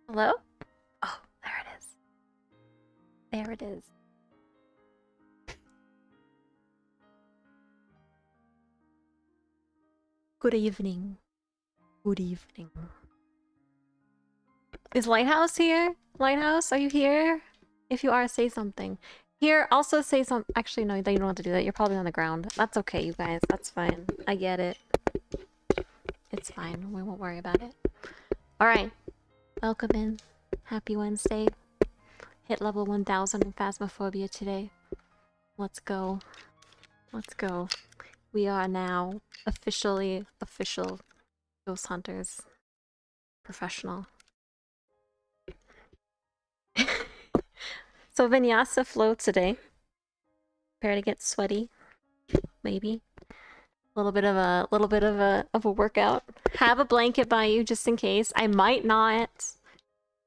Hello? Oh, there it is. There it is. Good evening. Good evening. Is Lighthouse here? Lighthouse, are you here? If you are, say something. Here, also say some. Actually, no, you don't have to do that. You're probably on the ground. That's okay, you guys. That's fine. I get it. It's fine. We won't worry about it. Alright. Welcome in. Happy Wednesday. Hit level 1000 in Phasmophobia today. Let's go. Let's go. We are now official ghost hunters. Professional. So Vinyasa flow today. Prepare to get sweaty. Maybe. A little bit of a workout. Have a blanket by you just in case. I might not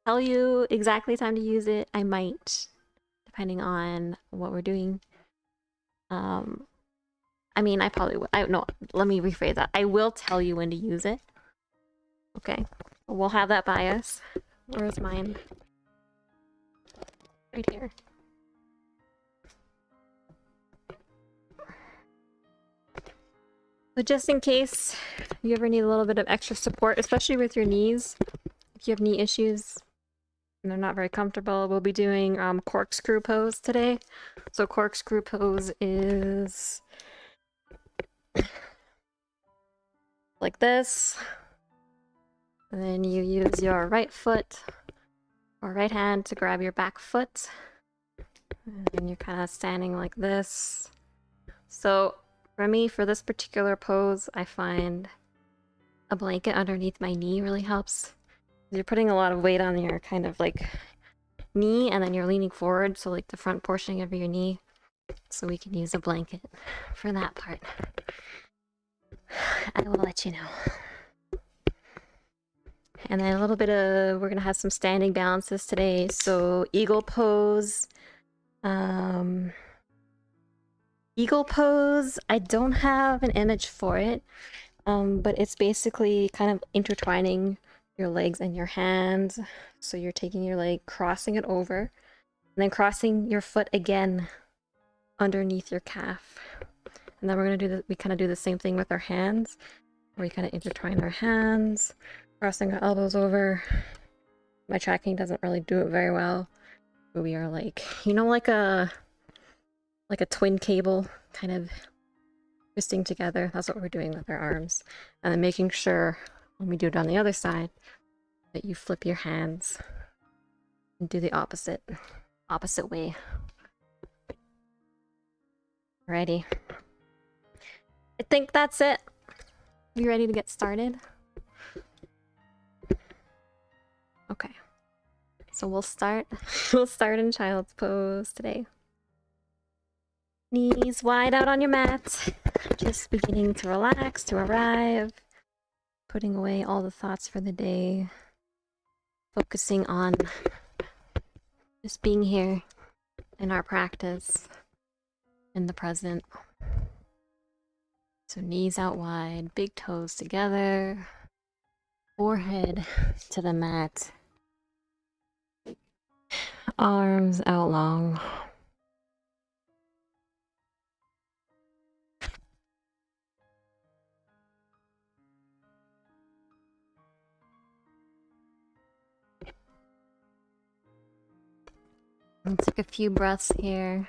tell you exactly time to use it. I might, depending on what we're doing. I mean, I probably will. No, let me rephrase that. I will tell you when to use it. Okay. We'll have that by us. Where's mine? Right here. So just in case you ever need a little bit of extra support, especially with your knees, if you have knee issues and they're not very comfortable, we'll be doing Corkscrew Pose today. So Corkscrew Pose is like this. And then you use your right foot or right hand to grab your back foot. And then you're kind of standing like this. So for me, for this particular pose, I find a blanket underneath my knee really helps. You're putting a lot of weight on your kind of like knee, and then you're leaning forward, so like the front portion of your knee. So we can use a blanket for that part. I will let you know. And then a little bit of, we're gonna have some standing balances today. So eagle pose. Eagle pose, I don't have an image for it, but it's basically kind of intertwining your legs and your hands. So you're taking your leg, crossing it over, and then crossing your foot again underneath your calf. And then we're gonna do the, we kind of do the same thing with our hands, where we kind of intertwine our hands, crossing our elbows over. My tracking doesn't really do it very well, but we are like, you know, like a twin cable kind of twisting together. That's what we're doing with our arms. And then making sure when we do it on the other side that you flip your hands and do the opposite way. Alrighty. I think that's it. You ready to get started? Okay. So we'll start in child's pose today. Knees wide out on your mat. Just beginning to relax, to arrive. Putting away all the thoughts for the day. Focusing on just being here in our practice, in the present. So knees out wide, big toes together. Forehead to the mat. Arms out long. Let's take a few breaths here.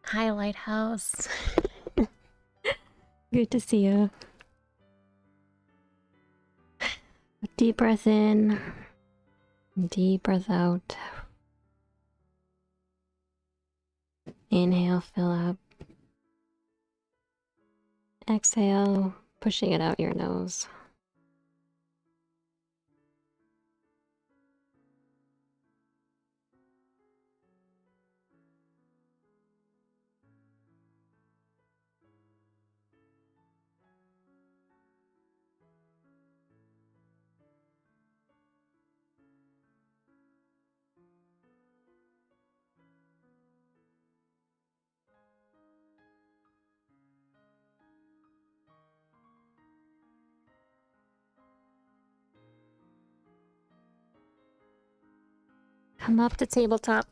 Hi, Lighthouse. Good to see you. Deep breath in. Deep breath out. Inhale, fill up. Exhale, pushing it out your nose. Come up to tabletop.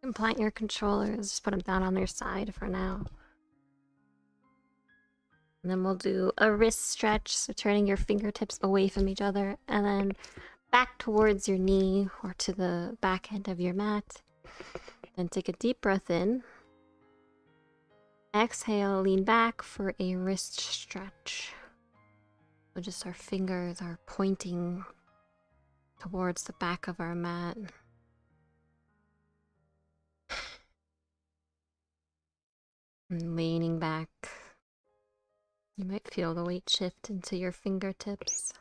And plant your controllers. Just put them down on their side for now. And then we'll do a wrist stretch, so turning your fingertips away from each other, and then back towards your knee or to the back end of your mat. Then take a deep breath in. Exhale, lean back for a wrist stretch. So just our fingers are pointing towards the back of our mat. And leaning back. You might feel the weight shift into your fingertips.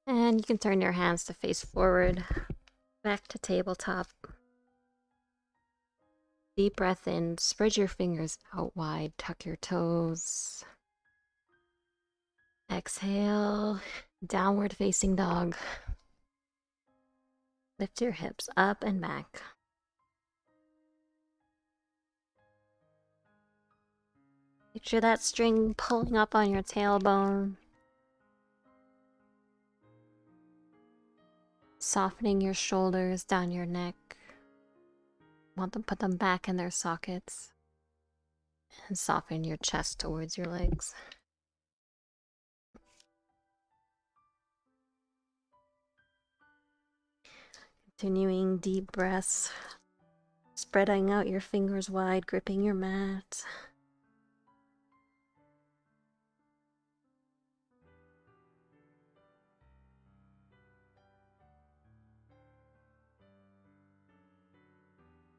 And you can turn your hands to face forward, back to tabletop. Deep breath in, spread your fingers out wide, tuck your toes. Exhale, downward facing dog. Lift your hips up and back. Picture that string pulling up on your tailbone. Softening your shoulders down your neck. Put them back in their sockets. And soften your chest towards your legs. Continuing deep breaths. Spreading out your fingers wide, gripping your mat.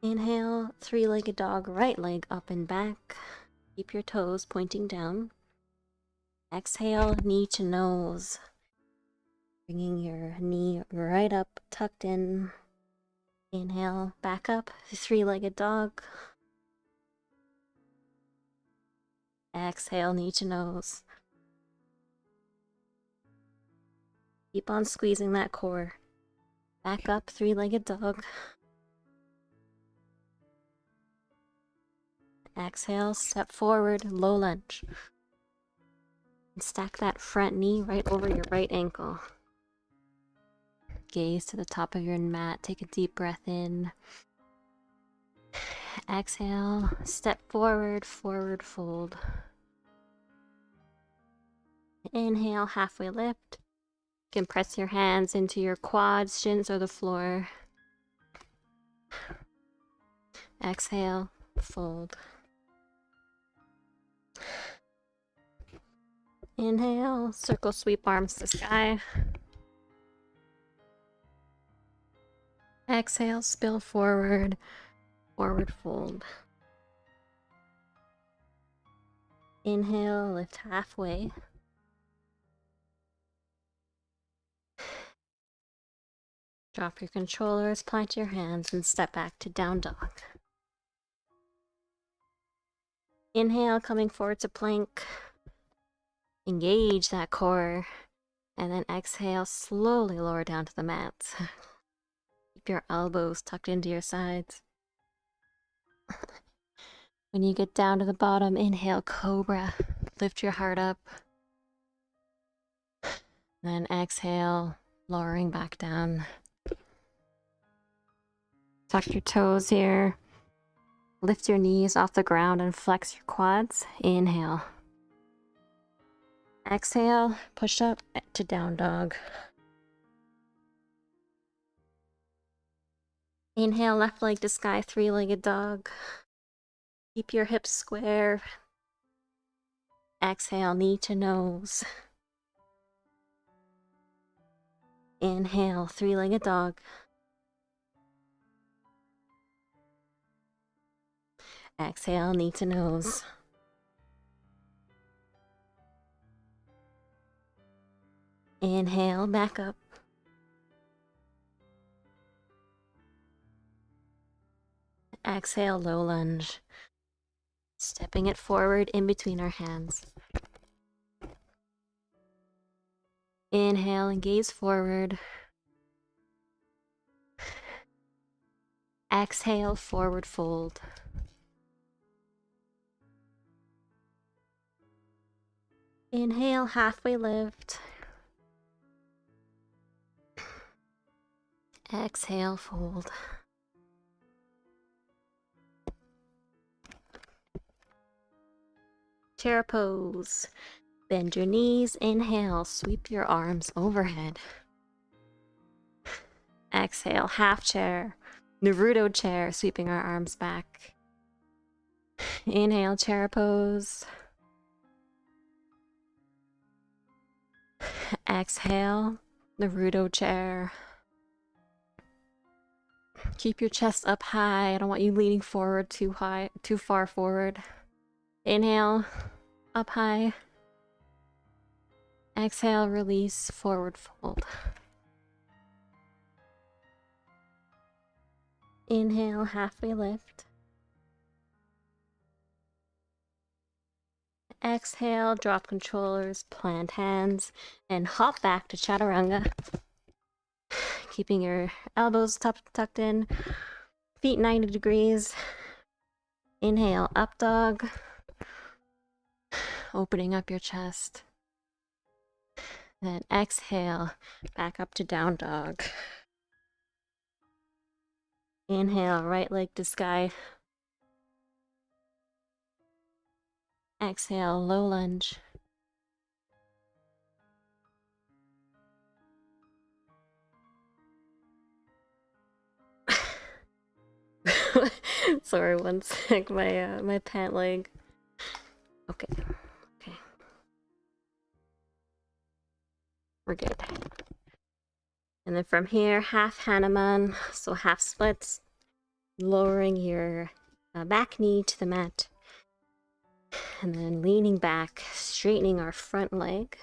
Inhale, three-legged dog, right leg up and back. Keep your toes pointing down. Exhale, knee to nose. Bringing your knee right up, tucked in. Inhale, back up, three-legged dog. Exhale, knee to nose. Keep on squeezing that core. Back up, three-legged dog. Exhale, step forward, low lunge. And stack that front knee right over your right ankle. Gaze to the top of your mat. Take a deep breath in. Exhale, step forward, forward fold. Inhale, halfway lift. You can press your hands into your quads, shins, or the floor. Exhale, fold. Inhale, circle sweep arms to sky. Exhale, spill forward, forward fold. Inhale, lift halfway. Drop your controllers, plant your hands, and step back to down dog. Inhale, coming forward to plank. Engage that core. And then exhale, slowly lower down to the mat. Keep your elbows tucked into your sides. When you get down to the bottom, inhale, cobra. Lift your heart up. Then exhale, lowering back down. Tuck your toes here. Lift your knees off the ground and flex your quads. Inhale. Exhale, push up to down dog. Inhale, left leg to sky, three-legged dog. Keep your hips square. Exhale, knee to nose. Inhale, three-legged dog. Exhale, knee to nose. Inhale, back up. Exhale, low lunge. Stepping it forward in between our hands. Inhale and gaze forward. Exhale, forward fold. Inhale, halfway lift. Exhale, fold. Chair pose. Bend your knees, inhale, sweep your arms overhead. Exhale, half chair. Naruto chair, sweeping our arms back. Inhale, chair pose. Exhale, Naruto chair. Keep your chest up high. I don't want you leaning forward too far forward. Inhale, up high. Exhale, release, forward fold. Inhale, halfway lift. Exhale, drop controllers, plant hands, and hop back to chaturanga. Keeping your elbows tucked in, feet 90 degrees. Inhale, up dog. Opening up your chest. Then exhale, back up to down dog. Inhale, right leg to sky. Exhale, low lunge. Sorry, one sec, my pant leg. Okay. We're good. And then from here, half Hanuman, so half splits, lowering your back knee to the mat. And then leaning back, straightening our front leg.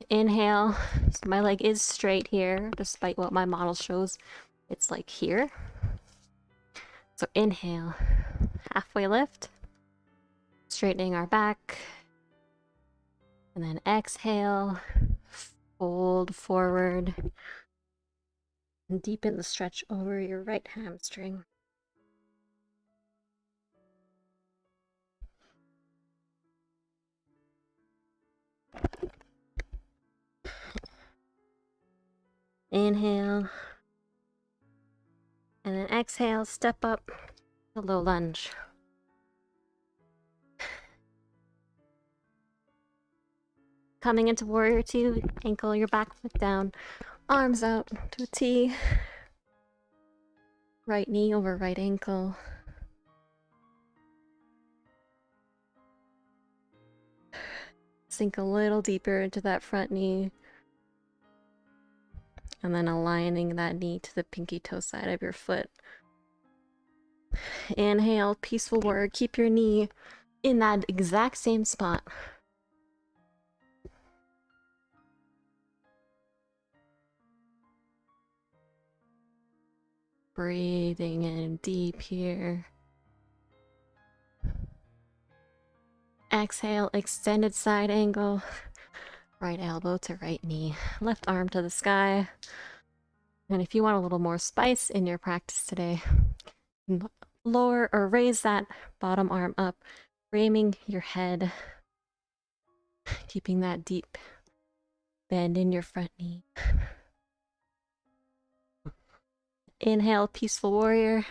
Inhale, so my leg is straight here, despite what my model shows. It's like here. So inhale, halfway lift, straightening our back. And then exhale, fold forward. And deepen the stretch over your right hamstring. Inhale. And then exhale, step up to low lunge. Coming into warrior two, ankle your back foot down, arms out to a T. Right knee over right ankle. Sink a little deeper into that front knee. And then aligning that knee to the pinky toe side of your foot. Inhale, peaceful warrior. Keep your knee in that exact same spot. Breathing in deep here. Exhale, extended side angle. Right elbow to right knee. Left arm to the sky. And if you want a little more spice in your practice today, lower or raise that bottom arm up, framing your head. Keeping that deep bend in your front knee. Inhale, peaceful warrior.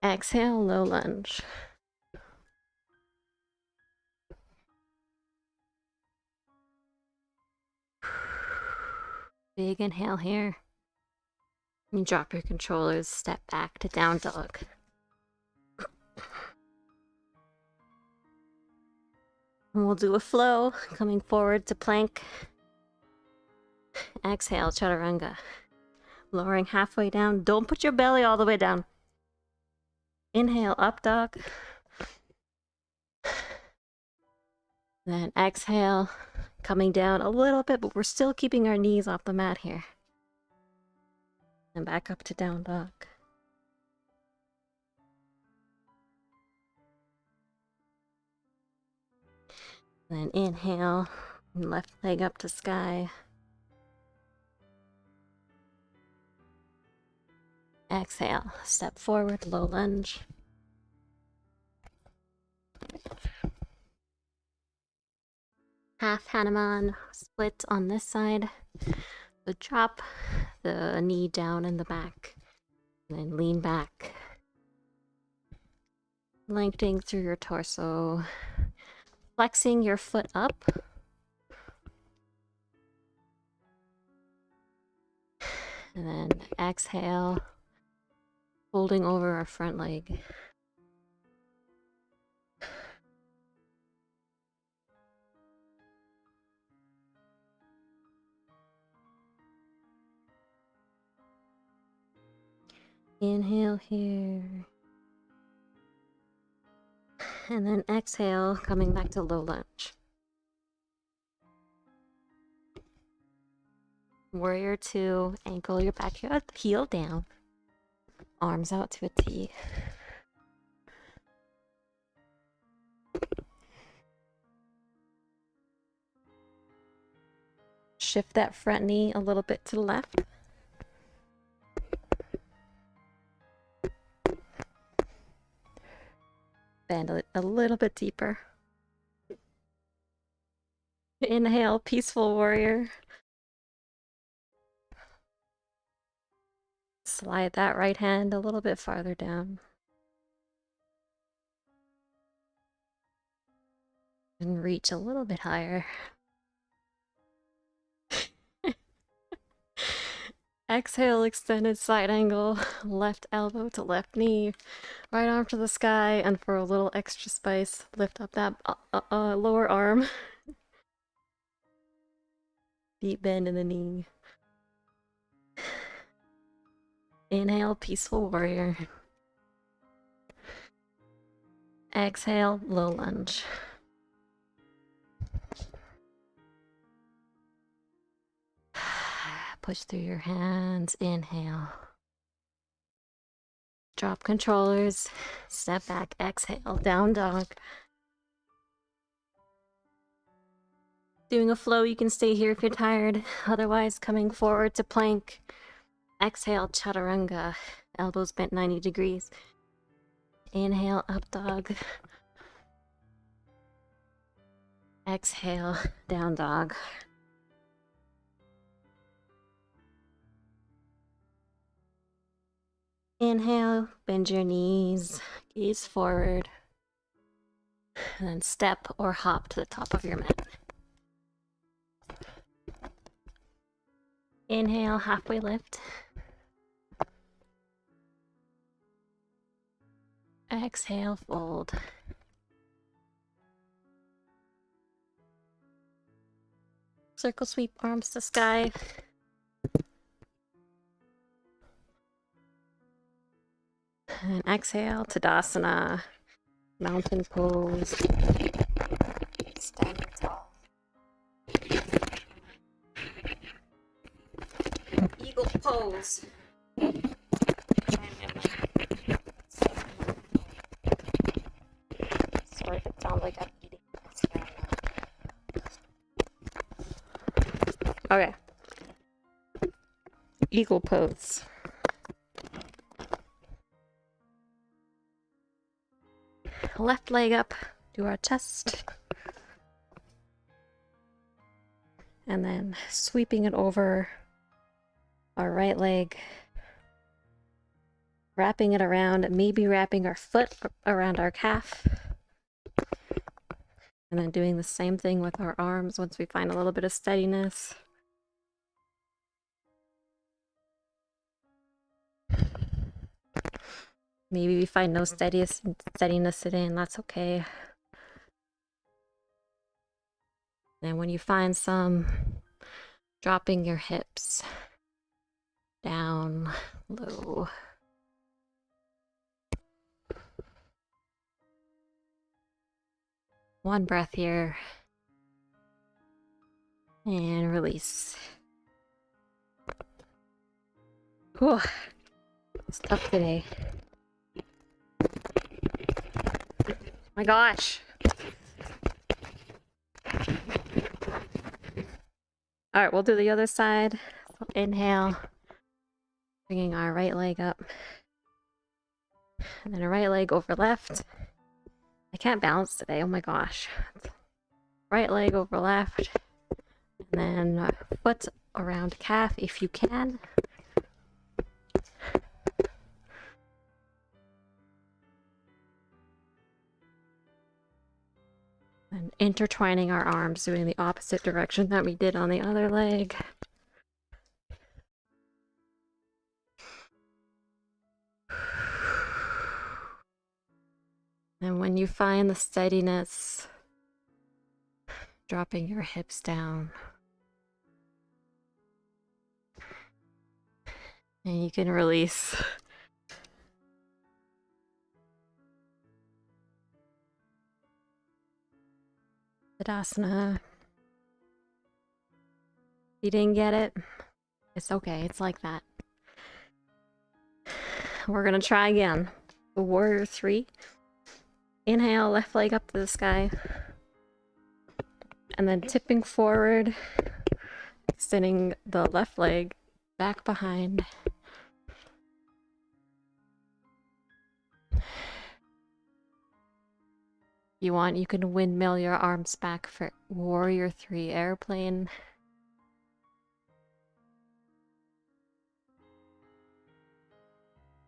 Exhale, low lunge. Big inhale here. You drop your controllers, step back to down dog. And we'll do a flow, coming forward to plank. Exhale, chaturanga. Lowering halfway down. Don't put your belly all the way down. Inhale, up dog. Then exhale, coming down a little bit, but we're still keeping our knees off the mat here. And back up to down dog. Then inhale, left leg up to sky. Exhale, step forward, low lunge. Half Hanuman, split on this side. So drop the knee down in the back, and then lean back, lengthening through your torso, flexing your foot up. And then exhale, folding over our front leg. Inhale here. And then exhale, coming back to low lunge. Warrior 2, ankle your back heel down. Arms out to a T. Shift that front knee a little bit to the left. Bend it a little bit deeper. Inhale, peaceful warrior. Slide that right hand a little bit farther down. And reach a little bit higher. Exhale, extended side angle, left elbow to left knee, right arm to the sky, and for a little extra spice, lift up that lower arm. Deep bend in the knee. Inhale, peaceful warrior. Exhale, low lunge. Push through your hands, inhale. Drop controllers, step back, exhale, down dog. Doing a flow, you can stay here if you're tired. Otherwise, coming forward to plank. Exhale, chaturanga, elbows bent 90 degrees. Inhale, up dog. Exhale, down dog. Inhale, bend your knees, gaze forward, and then step or hop to the top of your mat. Inhale, halfway lift. Exhale, fold. Circle sweep, arms to sky. And exhale, Tadasana, mountain pose, standing tall. Eagle pose. Sorry if it sounds like I'm eating. Okay. Eagle pose. Left leg up to our chest. And then sweeping it over our right leg. Wrapping it around, maybe wrapping our foot around our calf. And then doing the same thing with our arms once we find a little bit of steadiness. Maybe we find no steadiness today, and that's okay. And when you find some, dropping your hips down low. One breath here. And release. Whew. It's tough today. My gosh. All right, we'll do the other side. So inhale, bringing our right leg up. And then a right leg over left. I can't balance today, oh my gosh. Right leg over left. And then foot around calf if you can. And intertwining our arms, doing the opposite direction that we did on the other leg. And when you find the steadiness, dropping your hips down. And you can release. Tadasana. If you didn't get it, it's okay. It's like that. We're gonna try again. Warrior 3. Inhale, left leg up to the sky. And then tipping forward, extending the left leg back behind. If you want, you can windmill your arms back for Warrior 3 airplane.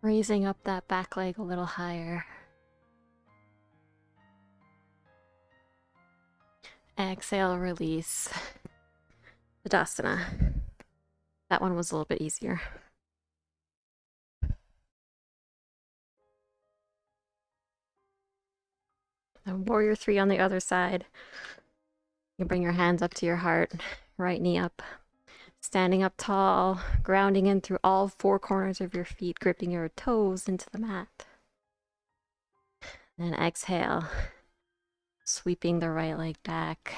Raising up that back leg a little higher. Exhale, release. Tadasana. That one was a little bit easier. And Warrior 3 on the other side. You bring your hands up to your heart, right knee up. Standing up tall, grounding in through all 4 corners of your feet, gripping your toes into the mat. And exhale, sweeping the right leg back.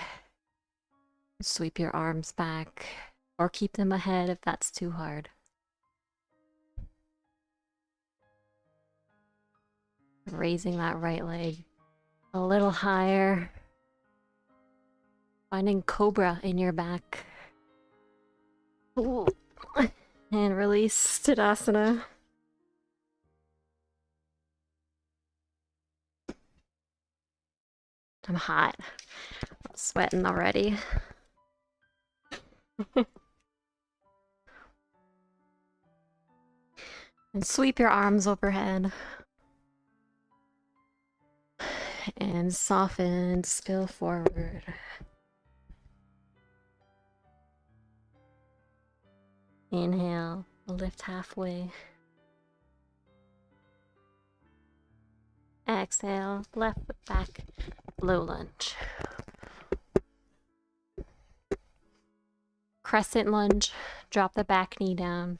Sweep your arms back, or keep them ahead if that's too hard. Raising that right leg a little higher. Finding cobra in your back. Ooh. And release Tadasana. I'm hot. I'm sweating already. And sweep your arms overhead. And soften, spill forward. Inhale, lift halfway. Exhale, left foot back, low lunge. Crescent lunge, drop the back knee down.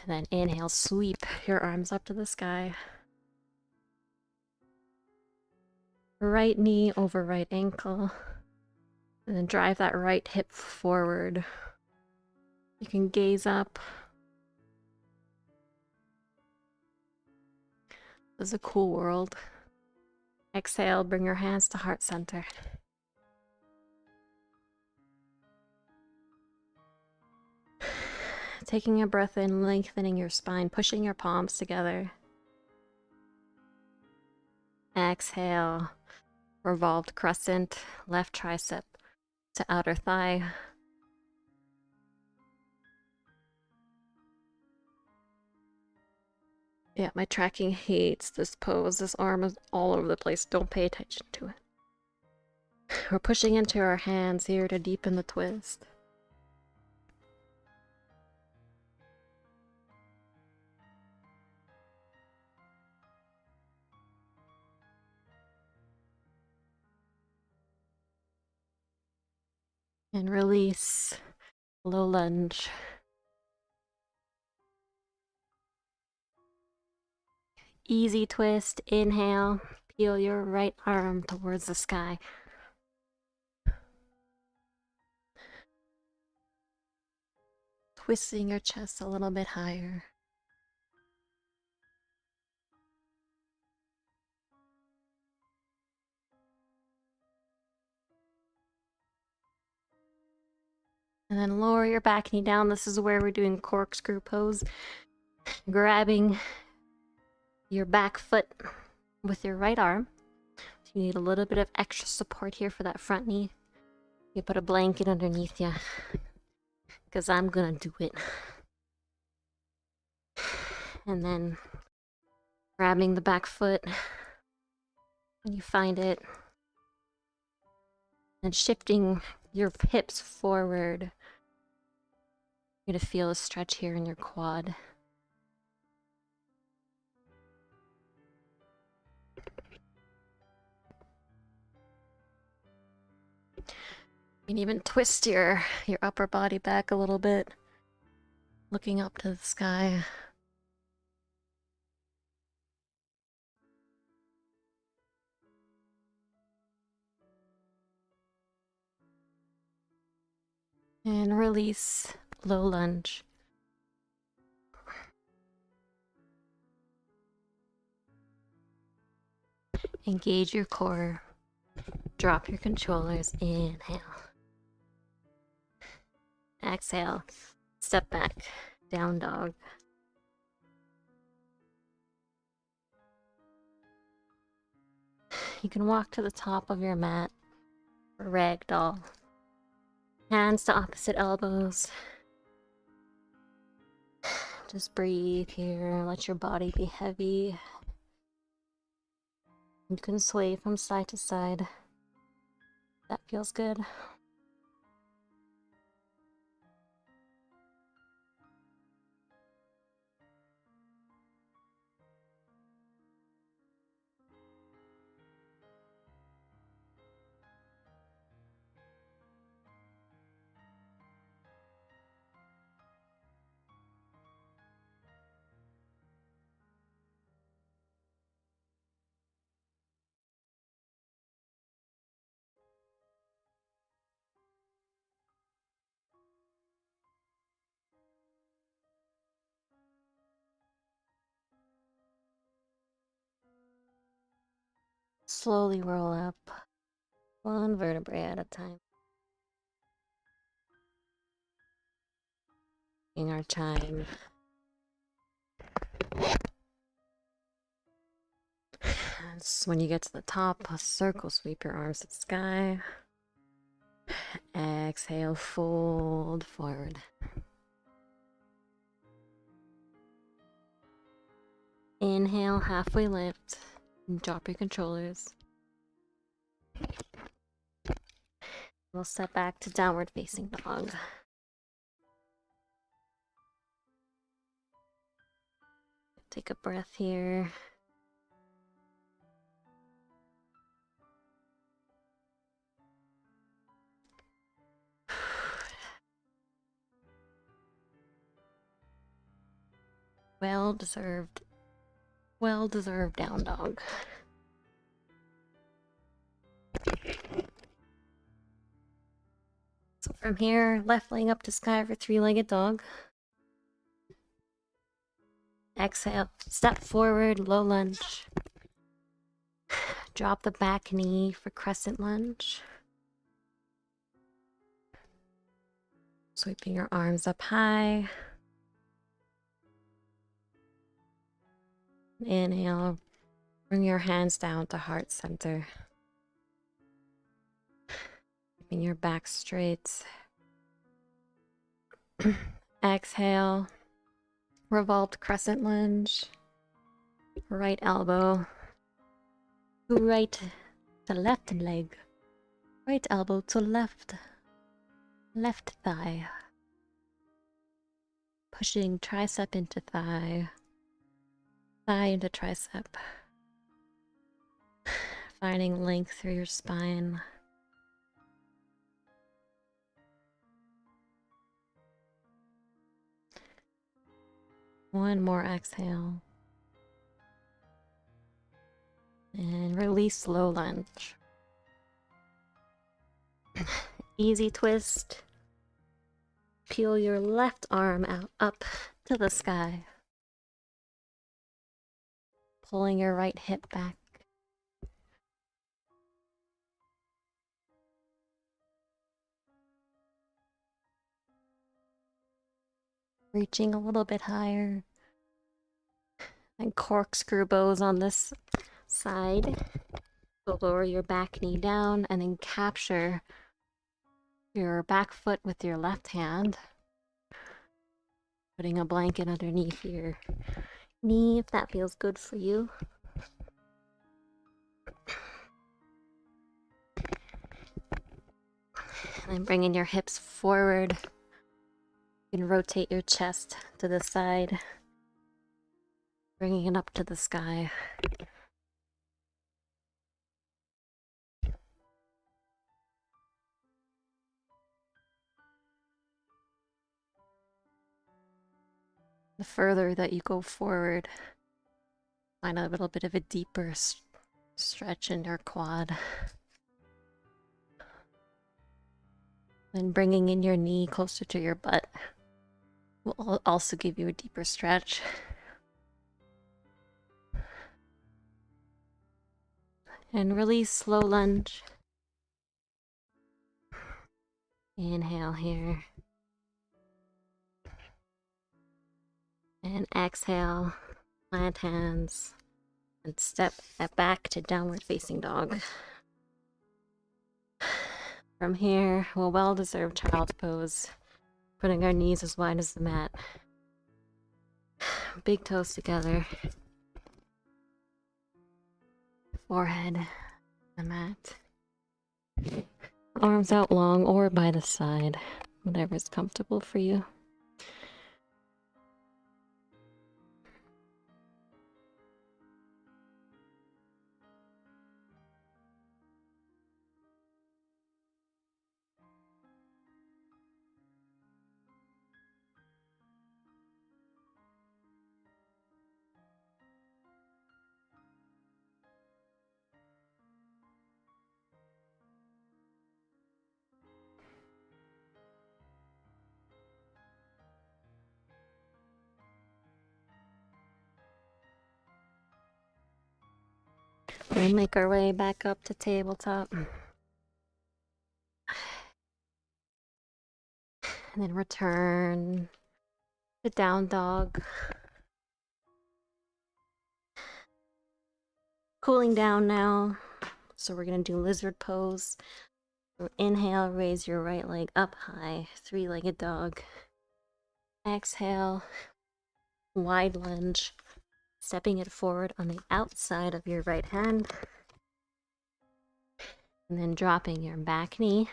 Then inhale, sweep your arms up to the sky. Right knee over right ankle. And then drive that right hip forward. You can gaze up. This is a cool world. Exhale, bring your hands to heart center. Taking a breath in, lengthening your spine, pushing your palms together. Exhale, revolved crescent, left tricep to outer thigh. Yeah, my tracking hates this pose. This arm is all over the place. Don't pay attention to it. We're pushing into our hands here to deepen the twist. And release. Low lunge. Easy twist. Inhale. Peel your right arm towards the sky. Twisting your chest a little bit higher. And then lower your back knee down. This is where we're doing corkscrew pose. Grabbing your back foot with your right arm. So you need a little bit of extra support here for that front knee. You put a blanket underneath you. because I'm gonna do it. And then grabbing the back foot when you find it, and shifting your hips forward. You're gonna feel a stretch here in your quad. You can even twist your upper body back a little bit, looking up to the sky. And release, low lunge. Engage your core. Drop your controllers. Inhale. Exhale. Step back. Down dog. You can walk to the top of your mat. Ragdoll. Hands to opposite elbows. Just breathe here. Let your body be heavy. You can sway from side to side. That feels good. Slowly roll up, one vertebrae at a time. In our time. And when you get to the top, circle sweep your arms to the sky. Exhale, fold forward. Inhale, halfway lift. Drop your controllers. We'll step back to downward facing dog. Take a breath here. Well-deserved down dog. So from here, left leg up to sky for three-legged dog. Exhale, step forward, low lunge. Drop the back knee for crescent lunge. Sweeping your arms up high. Inhale, bring your hands down to heart center. Keeping your back straight. Exhale, revolved crescent lunge. Right elbow to right to left leg. Right elbow to left thigh. Pushing tricep into thigh. Thigh into tricep. Finding length through your spine. One more exhale. And release, low lunge. Easy twist. Peel your left arm out up to the sky. Pulling your right hip back. Reaching a little bit higher. And corkscrew pose on this side. So lower your back knee down and then capture your back foot with your left hand. Putting a blanket underneath your knee if that feels good for you. And then bringing your hips forward. You can rotate your chest to the side, bringing it up to the sky. The further that you go forward, find a little bit of a deeper stretch in your quad. Then bringing in your knee closer to your butt will also give you a deeper stretch. And release, slow lunge. Inhale here. And exhale, plant hands, and step back to downward facing dog. From here, we'll well-deserved child's pose, putting our knees as wide as the mat. Big toes together. Forehead, the mat. Arms out long or by the side, whatever is comfortable for you. We'll make our way back up to tabletop. And then return to down dog. Cooling down now. So we're gonna do lizard pose. So inhale, raise your right leg up high, three-legged dog. Exhale, wide lunge, stepping it forward on the outside of your right hand. And then dropping your back knee.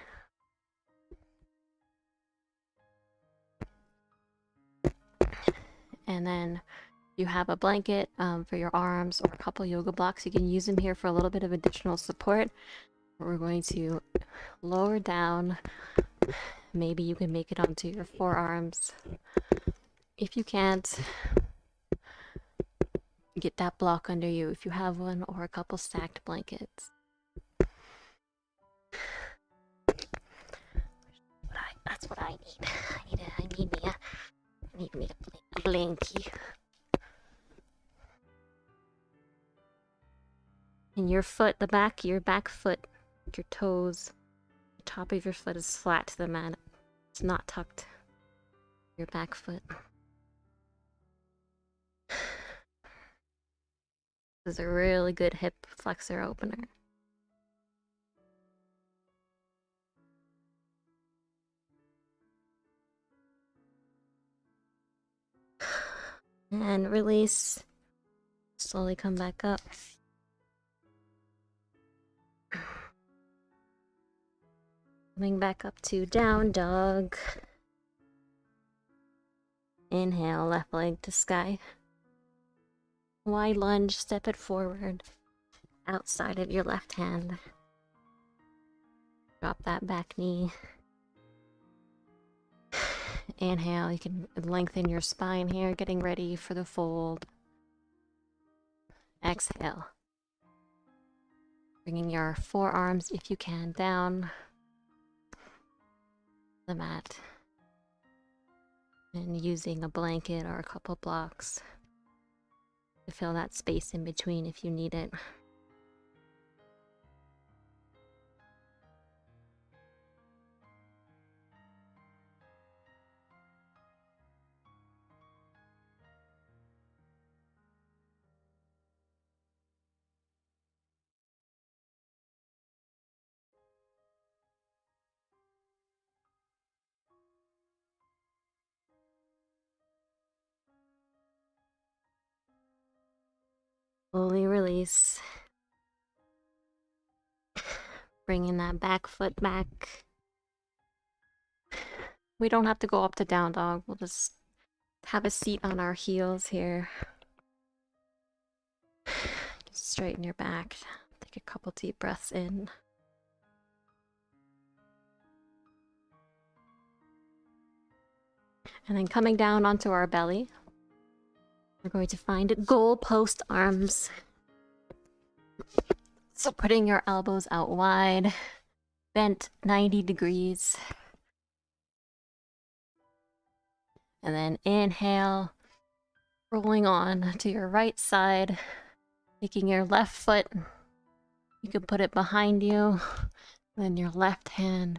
And then you have a blanket for your arms or a couple yoga blocks. You can use them here for a little bit of additional support. We're going to lower down. Maybe you can make it onto your forearms. If you can't, get that block under you if you have one, or a couple stacked blankets. That's what I need. I need me a blankie. And your foot, your back foot, your toes, the top of your foot is flat to the mat. It's not tucked. Your back foot. This is a really good hip flexor opener. And release. Slowly come back up. Coming back up to down dog. Inhale, left leg to sky. Wide lunge, step it forward. Outside of your left hand. Drop that back knee. Inhale, you can lengthen your spine here, getting ready for the fold. Exhale. Bringing your forearms, if you can, down the mat. And using a blanket or a couple blocks to fill that space in between if you need it. Slowly release. Bringing that back foot back. We don't have to go up to down dog. We'll just have a seat on our heels here. Straighten your back. Take a couple deep breaths in. And then coming down onto our belly, we're going to find goal post arms. So putting your elbows out wide, bent 90 degrees. And then inhale, rolling on to your right side, taking your left foot. You can put it behind you, then your left hand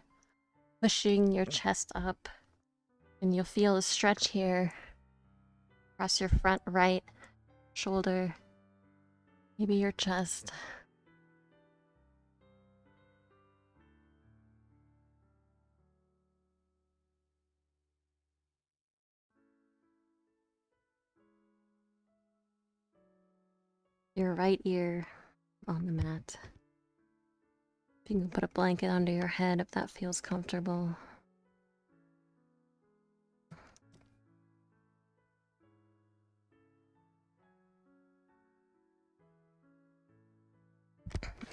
pushing your chest up. And you'll feel a stretch here across your front right shoulder, maybe your chest. Your right ear on the mat. If you can put a blanket under your head if that feels comfortable.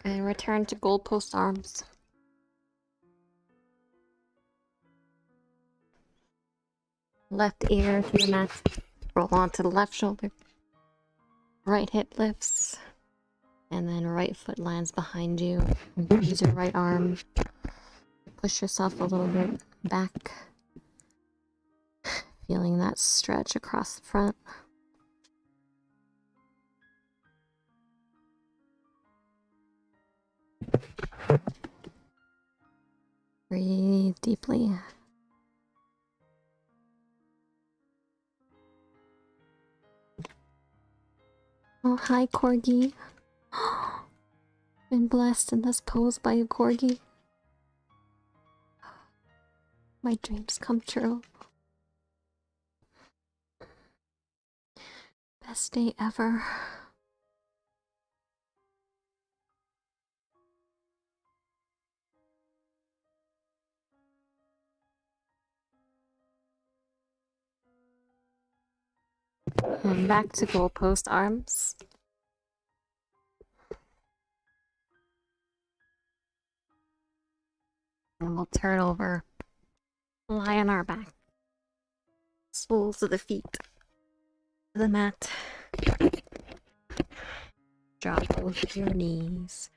And return to goalpost arms. Left ear to the mat. Roll onto the left shoulder. Right hip lifts. And then right foot lands behind you. Use your right arm. Push yourself a little bit back. Feeling that stretch across the front. Breathe deeply. Oh, hi, Corgi. Been blessed in this pose by a Corgi. My dreams come true. Best day ever. And back to goalpost arms. And we'll turn over. Lie on our back. Soles of the feet to the mat. Drop both your knees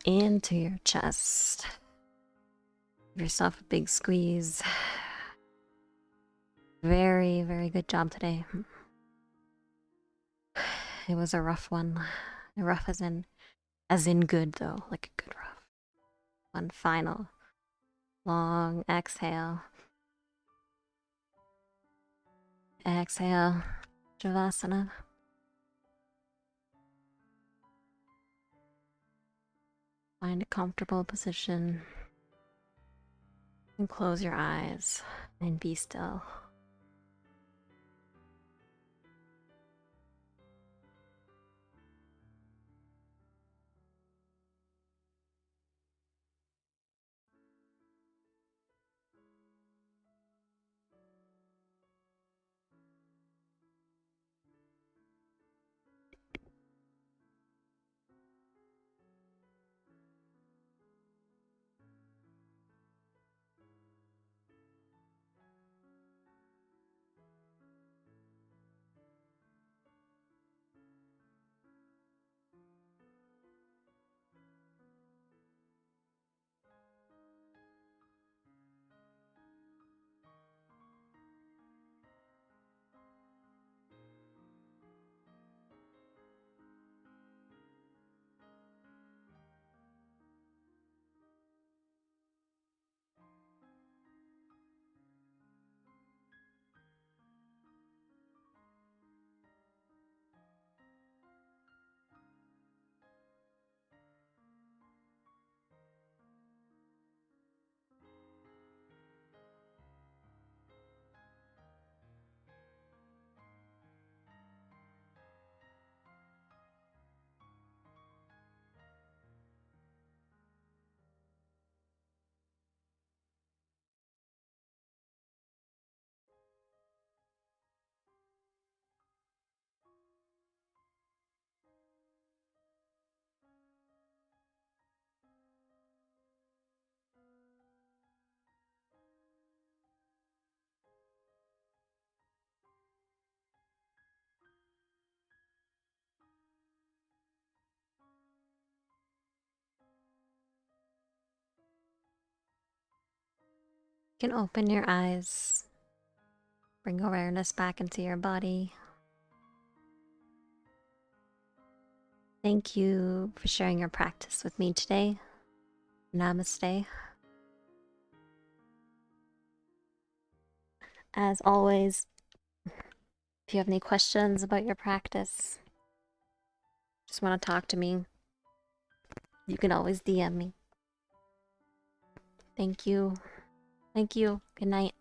into your chest. Give yourself a big squeeze. Very, very good job today. It was a rough one. Rough as in good though, like a good rough. One final long exhale. Exhale, Shavasana. Find a comfortable position and close your eyes and be still. You can open your eyes. Bring awareness back into your body. Thank you for sharing your practice with me today. Namaste. As always, if you have any questions about your practice, just want to talk to me, you can always DM me. Thank you. Thank you. Good night.